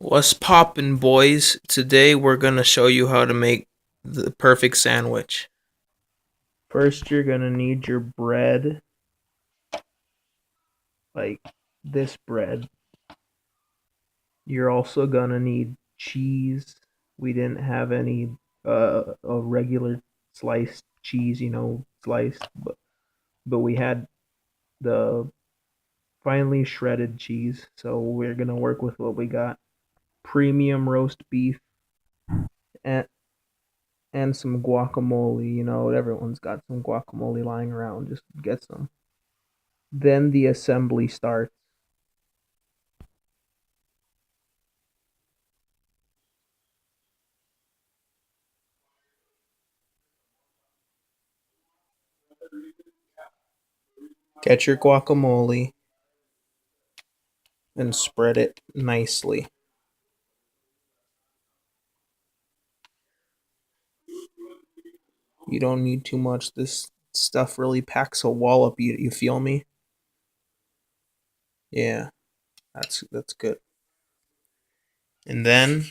What's poppin', boys? Today we're gonna show you how to make the perfect sandwich. First, you're gonna need your bread, like this bread. You're also gonna need cheese. We didn't have any a regular sliced cheese, sliced, but we had the finely shredded cheese. So we're gonna work with what we got: premium roast beef and some guacamole. Everyone's got some guacamole lying around. Just get some. Then the assembly starts. Get your guacamole and spread it nicely. You don't need too much. This stuff really packs a wallop. You feel me? Yeah, that's good. And then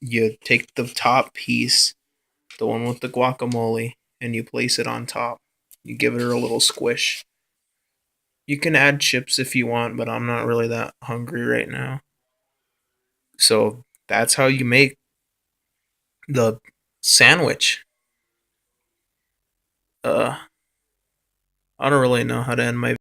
you take the top piece, the one with the guacamole, and you place it on top. You give it a little squish. You can add chips if you want, but I'm not really that hungry right now. So that's how you make the sandwich. Uh, I don't really know how to end my